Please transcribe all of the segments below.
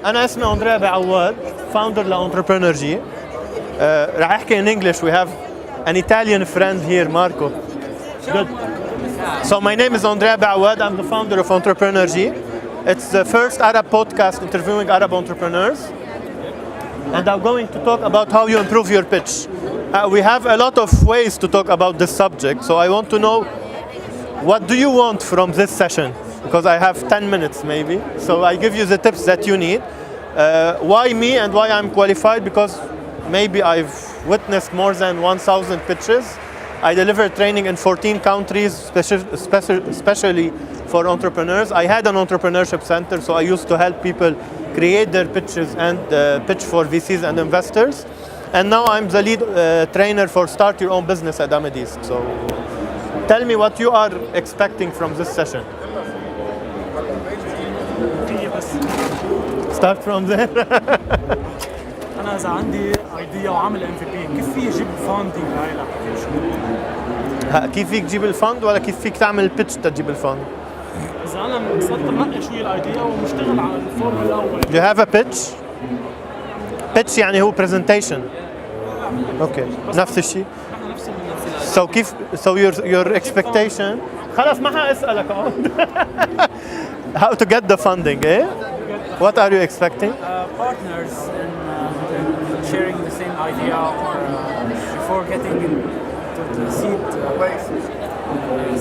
أنا اسمي أندريا بعواد, founder لEntrepreneur. راح أحكي in English. We have an Italian friend here, Marco. Good. So my name is Andrea Awad. I'm the founder of Entrepreneur. It's the first Arab podcast interviewing Arab entrepreneurs. And I'm going to talk about how you improve your pitch. We have a lot of ways to talk about this subject. So I want to know, what do you want from this session? Because I have 10 minutes maybe. So I give you the tips that you need. Why me and why I'm qualified? Because maybe I've witnessed more than 1,000 pitches. I deliver training in 14 countries, especially for entrepreneurs. I had an entrepreneurship center, so I used to help people create their pitches and pitch for VCs and investors. And now I'm the lead trainer for Start Your Own Business at Ahmed East. So tell me what you are expecting from this session. Start from there. أنا إذا عندي ايديا وعامل MVP كيف في يجيب فاندنج لهي الابلكيشن؟ كيف فيك تجيب الفند ولا كيف فيك تعمل بيتش تجيب الفند؟ إذا أنا صرت منقي شوي الايديا ومشتغل على الفورم الأول. Do you have a pitch? Pitch يعني هو presentation. Okay. نفس الشيء. So كيف your expectation خلاص ما حاسألك How to get the funding, eh? What are you expecting? Partners in sharing the same idea or before getting into the seed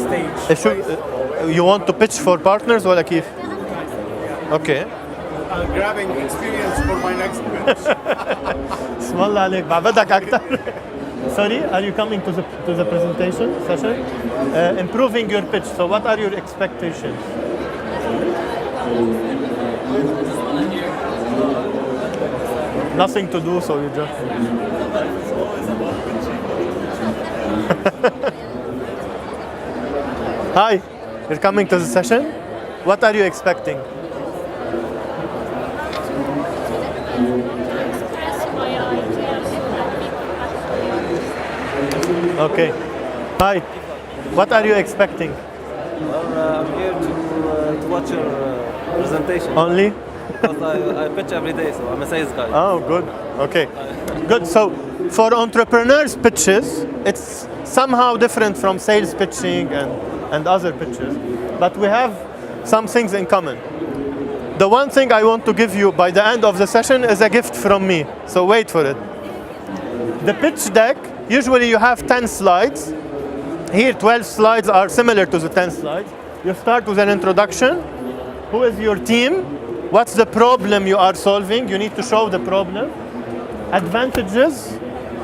stage. You want to pitch for partners ولا كيف؟ Okay. Grabbing experience for my next pitch. اسم الله عليك بعبدك أكثر. Sorry, are you coming to the presentation session? Improving your pitch. So what are your expectations? Nothing to do, so you just... Hi, you're coming to the session? What are you expecting? Okay. Hi, what are you expecting? Well, I'm here to watch your presentation. Only? Because I pitch every day, so I'm a sales guy. Oh, good. Okay. Good. So for entrepreneurs' pitches, it's somehow different from sales pitching and other pitches. But we have some things in common. The one thing I want to give you by the end of the session is a gift from me. So wait for it. The pitch deck, usually you have 10 slides. Here, 12 slides are similar to the 10 slides. You start with an introduction. Who is your team? What's the problem you are solving? You need to show the problem. Advantages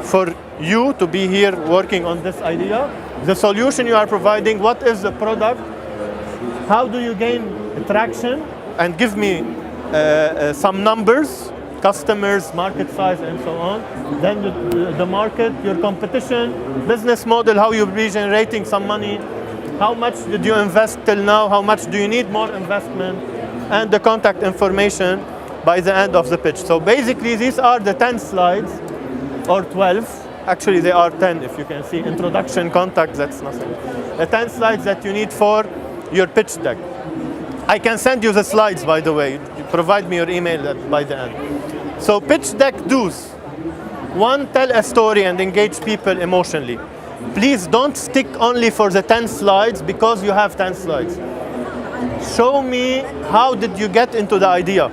for you to be here working on this idea. The solution you are providing. What is the product? How do you gain traction? And give me some numbers, customers, market size, and so on. Then the market, your competition, business model, how you'll be generating some money. How much did you invest till now? How much do you need more investment? And the contact information by the end of the pitch. So basically these are the 10 slides, or 12. Actually they are 10 if you can see. Introduction, contact, that's nothing. The 10 slides that you need for your pitch deck. I can send you the slides, by the way. You provide me your email by the end. So pitch deck do's. 1, tell a story and engage people emotionally. Please don't stick only for the 10 slides because you have 10 slides. Show me how did you get into the idea.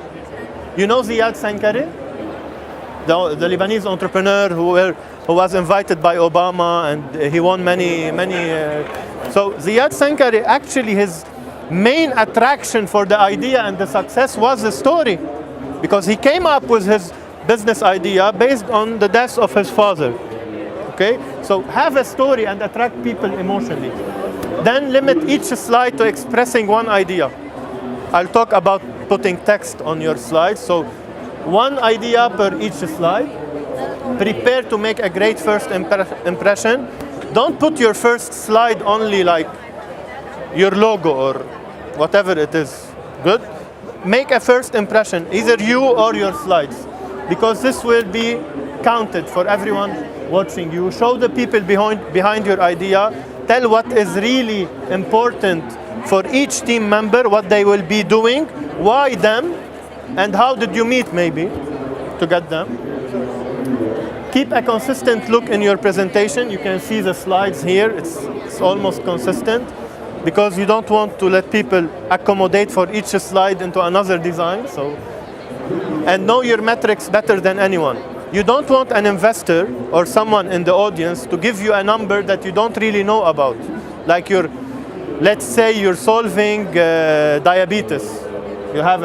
You know Ziad Sankari? The Lebanese entrepreneur who was invited by Obama and he won many. So Ziad Sankari, actually his main attraction for the idea and the success was the story. Because he came up with his business idea based on the death of his father. Okay? So have a story and attract people emotionally. Then limit each slide to expressing one idea. I'll talk about putting text on your slides. So one idea per each slide. Prepare to make a great first impression. Don't put your first slide only like your logo or whatever it is. Good? Make a first impression, either you or your slides, because this will be counted for everyone watching you. Show the people behind your idea. Tell what is really important for each team member, what they will be doing, why them, and how did you meet maybe to get them. Keep a consistent look in your presentation. You can see the slides here. It's almost consistent because you don't want to let people accommodate for each slide into another design. And know your metrics better than anyone. You don't want an investor or someone in the audience to give you a number that you don't really know about. Like let's say you're solving diabetes. You have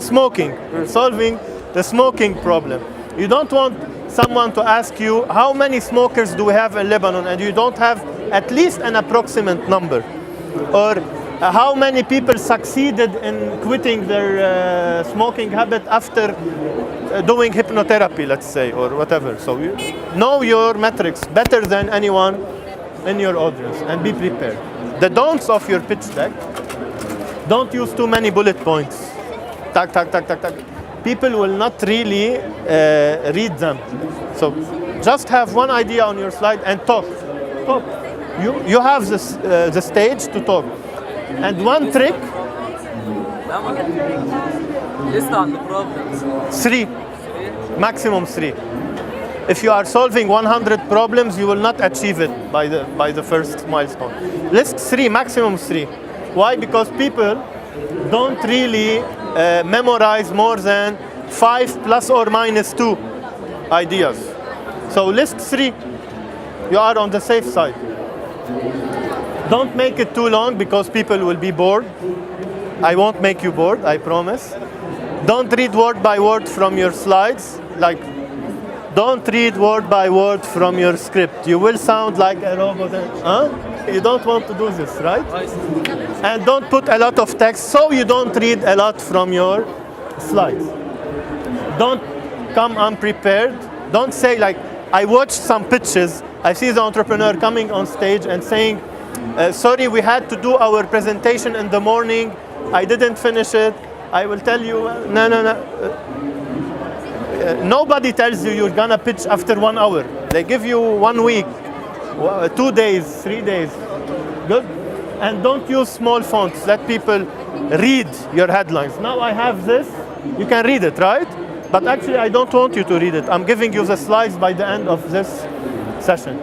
smoking. You're solving the smoking problem. You don't want someone to ask you how many smokers do we have in Lebanon, and you don't have at least an approximate number. Or how many people succeeded in quitting their smoking habit after doing hypnotherapy, let's say, or whatever. So you know your metrics better than anyone in your audience and be prepared. The don'ts of your pitch deck: don't use too many bullet points. Tac, tac, tac, tac, tac. People will not really read them. So just have one idea on your slide and talk. Talk. You have the stage to talk. And one trick, List on the problems. 3, maximum 3. If you are solving 100 problems, you will not achieve it by the first milestone. List 3, maximum 3. Why? Because people don't really memorize more than 5 plus or minus 2 ideas. So list 3. You are on the safe side. Don't make it too long because people will be bored. I won't make you bored, I promise. Don't read word by word from your slides. Don't read word by word from your script. You will sound like a robot. You don't want to do this, right? And don't put a lot of text so you don't read a lot from your slides. Don't come unprepared. Don't say I watched some pitches. I see the entrepreneur coming on stage and saying, sorry, we had to do our presentation in the morning. I didn't finish it. I will tell you, no. Nobody tells you you're gonna pitch after 1 hour. They give you 1 week, 2 days, 3 days. Good? And don't use small fonts. Let people read your headlines. Now I have this. You can read it, right? But actually, I don't want you to read it. I'm giving you the slides by the end of this session.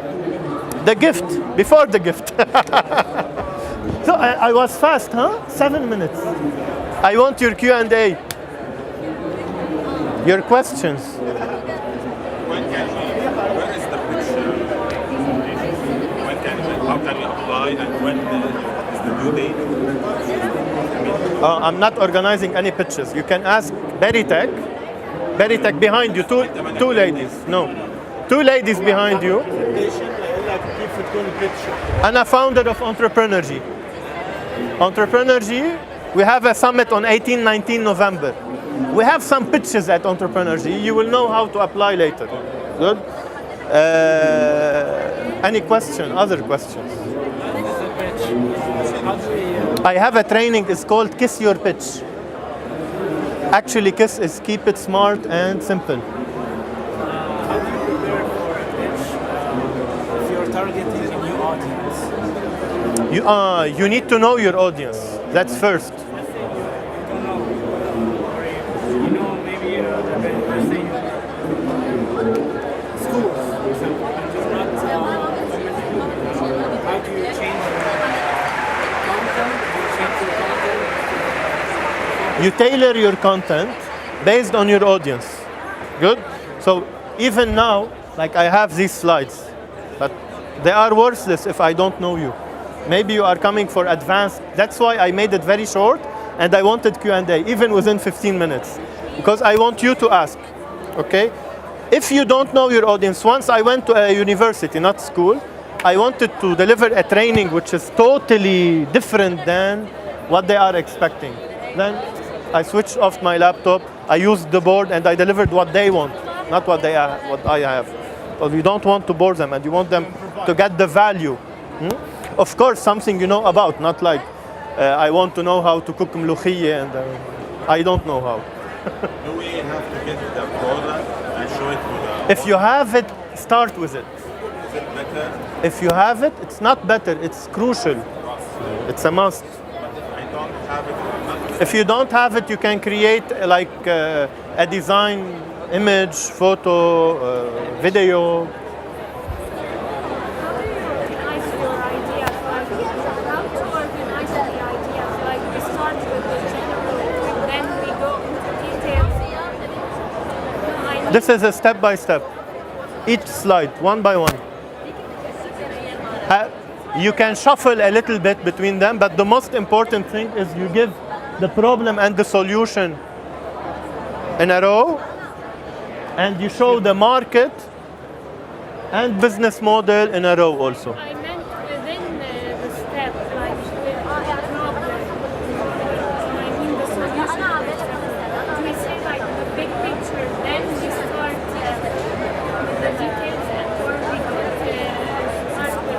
The gift, before the gift. So I was fast, huh? 7 minutes. I want your Q&A. Your questions. When is the pitch? How can you apply, and when is the due date? I'm not organizing any pitches. You can ask Beritech. Beritech behind you, two ladies. No, 2 ladies behind you. I'm a founder of Entrepreneurgy. Entrepreneurgy, we have a summit on 18-19 November. We have some pitches at Entrepreneurgy. You will know how to apply later. Good? Any question? Other questions? I have a training. It's called Kiss Your Pitch. Actually, KISS is keep it smart and simple. How do you prepare for a pitch if you're targeting a new audience? You need to know your audience. That's first. Let's say you don't know, or maybe let's say schools, for example, and you're not how do you change your content? You tailor your content based on your audience. Good? So even now, I have these slides, but they are worthless if I don't know you. Maybe you are coming for advanced. That's why I made it very short, and I wanted Q&A, even within 15 minutes, because I want you to ask, okay? If you don't know your audience, once I went to a university, not school, I wanted to deliver a training which is totally different than what they are expecting. Then I switched off my laptop, I used the board, and I delivered what they want, not what I have. So you don't want to bore them, and you want them to get the value. Of course, something you know about, not like I want to know how to cook mlukhiyya, and I don't know how. Do we have to get the product and show it to the... If you have it, start with it. Is it better? If you have it, it's not better, it's crucial. It's a must. I don't have it. I'm not If you don't have it, you can create like a design, image, photo, video. How do you organize your ideas? Like, how to organize the ideas? Like, we start with the general, then we go into details. This is a step by step. Each slide, one by one. You can shuffle a little bit between them, but the most important thing is you give the problem and the solution in a row, and you show the market and business model in a row also. I meant within the step, like with the problem. I mean the solution. Do we say like the big picture, then we start with the details, or we could start with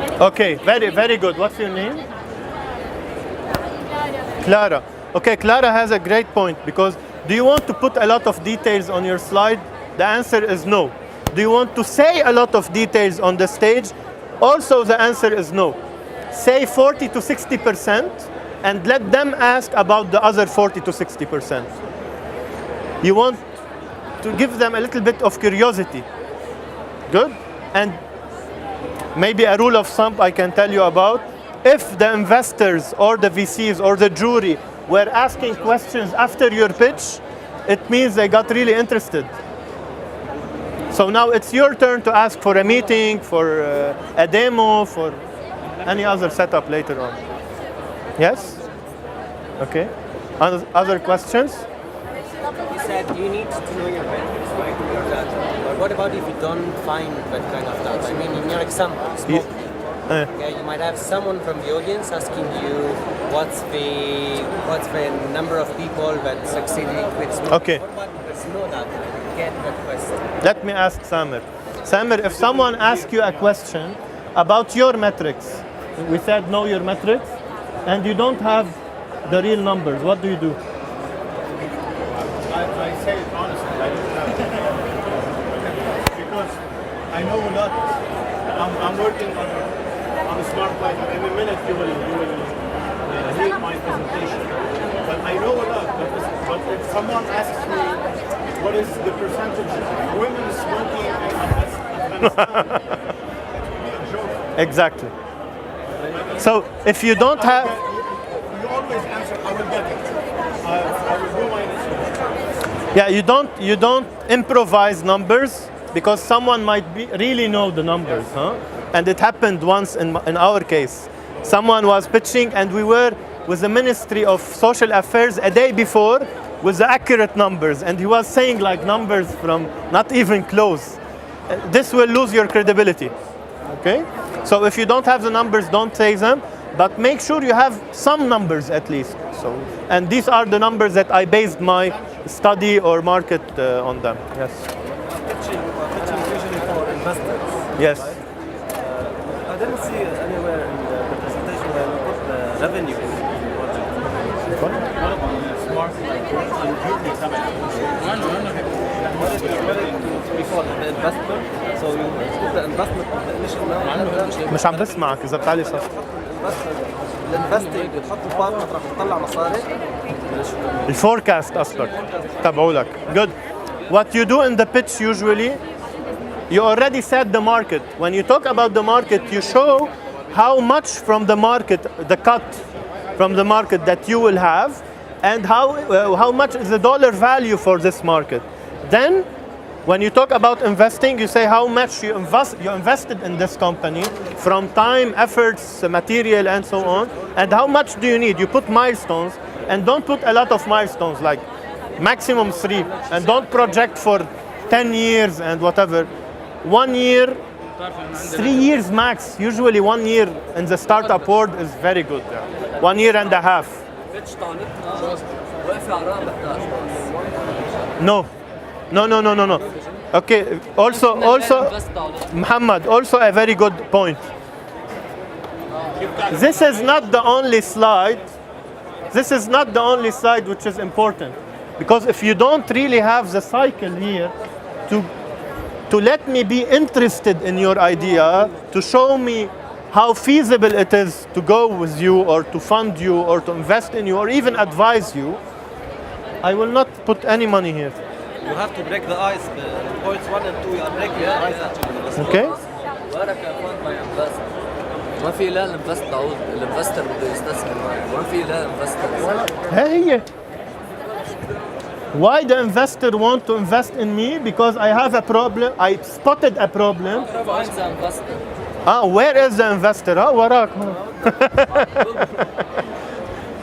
the Okay, very good. What's your name? Clara. Okay, Clara has a great point, because do you want to put a lot of details on your slide? The answer is no. Do you want to say a lot of details on the stage? Also, the answer is no. Say 40 to 60% and let them ask about the other 40 to 60%. You want to give them a little bit of curiosity. Good? And maybe a rule of thumb I can tell you about. If the investors or the VCs or the jury were asking questions after your pitch, it means they got really interested. So now it's your turn to ask for a meeting, for a demo, for any other setup later on. Yes? Okay. Other questions? You said you need to know your vendors, right? But what about if you don't find that kind of data? I mean, in your example, smoking. Okay, you might have someone from the audience asking you what's the number of people that succeeded with smoking. Okay. What about if there's no data? Get that question. Let me ask Samir. Samir, if someone asks you a question about your metrics, we said know your metrics, and you don't have the real numbers, what do you do? I say it honestly, I don't know. Because I know a lot. I'm working on a smart life. In a minute you will hate my presentation. But I know a lot. But if someone asks me what is the percentage of women smoking in Afghanistan, it would be a joke. Exactly. So if you don't have... You always answer, I will get it. I will do my research. Yeah, you don't improvise numbers, because someone might really know the numbers, huh? And it happened once in our case. Someone was pitching, and we were with the Ministry of Social Affairs a day before with the accurate numbers, and he was saying like numbers from not even close. This will lose your credibility. Okay? So if you don't have the numbers, don't say them, but make sure you have some numbers at least. So, and these are the numbers that I based my study or market on them. Yes. Pitching usually for investors. Yes. I didn't see anywhere in the presentation where we put the revenue in the project. What is it before the investment? So you put the investment in the initial amount. مش عم بسمعك إذا بتعلي صوت. الانفستنج بتحطوا بارت راح تطلع مصاري. الفوركاست قصدك تبعوا لك. Good. What you do in the pitch usually, you already set the market. When you talk about the market, you show how much from the market, the cut from the market that you will have, and how much is the dollar value for this market. Then, when you talk about investing, you say how much you invested in this company from time, efforts, material, and so on, and how much do you need. You put milestones, and don't put a lot of milestones, like maximum 3, and don't project for 10 years and whatever. 1 year, 3 years max. Usually 1 year in the startup world is very good. 1 year and a half. No. Okay, also, Muhammad, also a very good point. This is not the only slide. This is not the only slide which is important. Because if you don't really have the cycle here to let me be interested in your idea, to show me how feasible it is to go with you or to fund you or to invest in you or even advise you, I will not put any money here. You have to break the ice. Points 1 and 2 you are breaking the ice actually. Okay? وراك يا فوند ما ينفست ما في لا الانفستر بده يستثمر معك ما في لا انفستر هي. Why the investor want to invest in me? Because I have a problem. I spotted a problem. find the investor Where is the investor? وراك.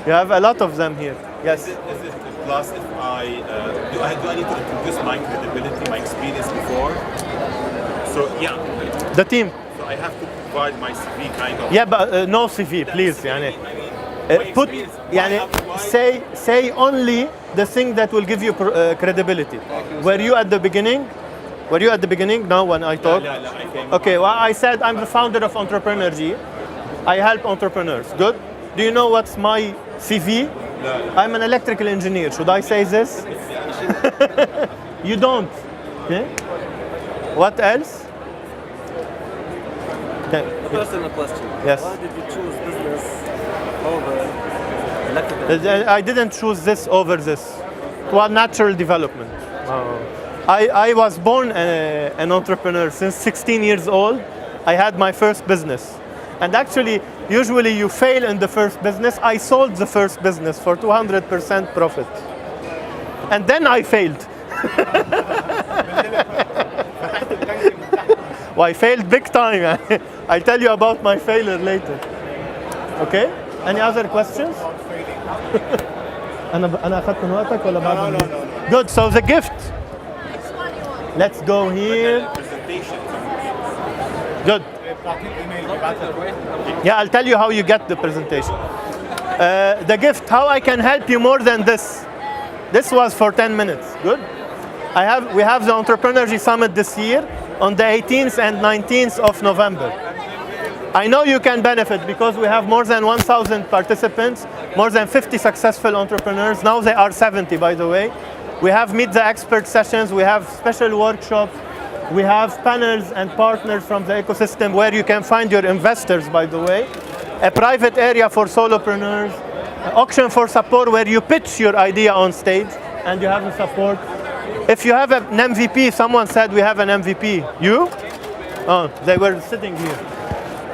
You have a lot of them here. Yes. Is it plus if do I need to introduce my credibility, my experience before? So yeah, The team. so I have to provide my CV kind of. Yeah, but no CV, please. يعني. Put يعني say only the thing that will give you credibility. Were you at the beginning? Were you at the beginning? No, when I talked. لا, I came. Okay, well, I said I'm the founder of Entrepreneur G. I help entrepreneurs. Good. Do you know what's my CV? I'm an electrical engineer. Should I say this? You don't. Okay. What else? Okay. A personal question. Yes. Why did you choose business over electrical? I didn't choose this over this. It was natural development. I was born an entrepreneur since 16 years old. I had my first business. And actually, usually you fail in the first business. I sold the first business for 200% profit. And then I failed. Well, I failed big time. I'll tell you about my failure later. Okay? Any other questions? أنا أخذت من وقتك ولا بعد؟ Good. So the gift. Let's go here. Good. Yeah, I'll tell you how you get the presentation. The gift, how I can help you more than this. This was for 10 minutes. Good. We have the Entrepreneurship Summit this year on the 18th and 19th of November. I know you can benefit because we have more than 1,000 participants, more than 50 successful entrepreneurs. Now they are 70, by the way. We have Meet the Expert sessions. We have special workshops. We have panels and partners from the ecosystem where you can find your investors, by the way. A private area for solopreneurs. An auction for support where you pitch your idea on stage and you have the support. If you have an MVP, someone said we have an MVP. You? Oh, they were sitting here.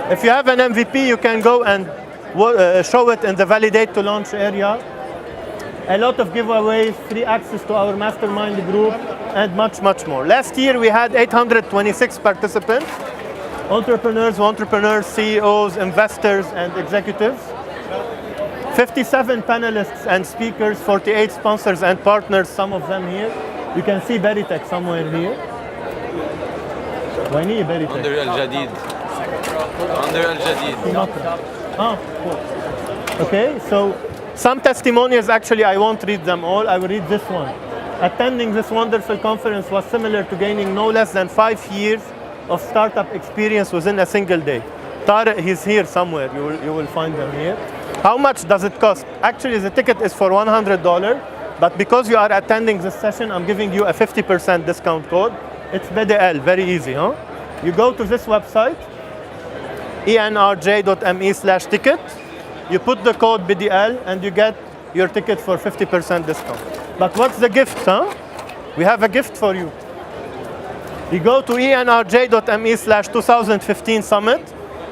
If you have an MVP, you can go and show it in the Validate to Launch area. A lot of giveaways, free access to our mastermind group, and much, much more. Last year, we had 826 participants, entrepreneurs, CEOs, investors, and executives. 57 panelists and speakers, 48 sponsors and partners, some of them here. You can see Beritech somewhere here. ويني Beritech? Under الجديد. Under الجديد. Cool. Okay, so some testimonials, actually, I won't read them all. I will read this one. Attending this wonderful conference was similar to gaining no less than 5 years of startup experience within a single day. Tariq, he's here somewhere. You will find them here. How much does it cost? Actually, the ticket is for $100, but because you are attending this session, I'm giving you a 50% discount code. It's BDL, very easy, huh? You go to this website, enrj.me/ticket. You put the code BDL and you get your ticket for 50% discount. But what's the gift, huh? We have a gift for you. You go to enrj.me/2015 summit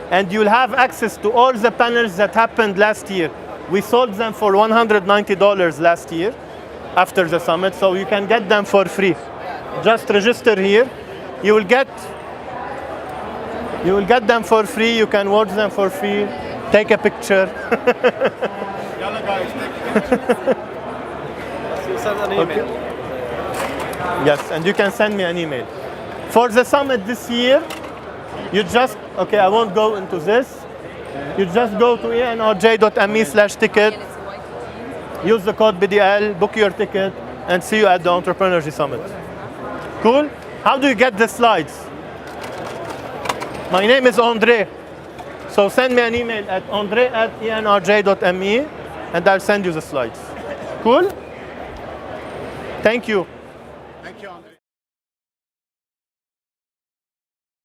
and you'll have access to all the panels that happened last year. We sold them for $190 last year after the summit, so you can get them for free. Just register here. You will get them for free. You can watch them for free. Take a picture. Send an email. Yes, and you can send me an email. For the summit this year, you just, okay, I won't go into this. You just go to enrj.me/ticket, use the code BDL, book your ticket, and see you at the Entrepreneurship Summit. Cool? How do you get the slides? My name is Andre. So send me an email at andre@enrj.me and I'll send you the slides. Cool? Thank you.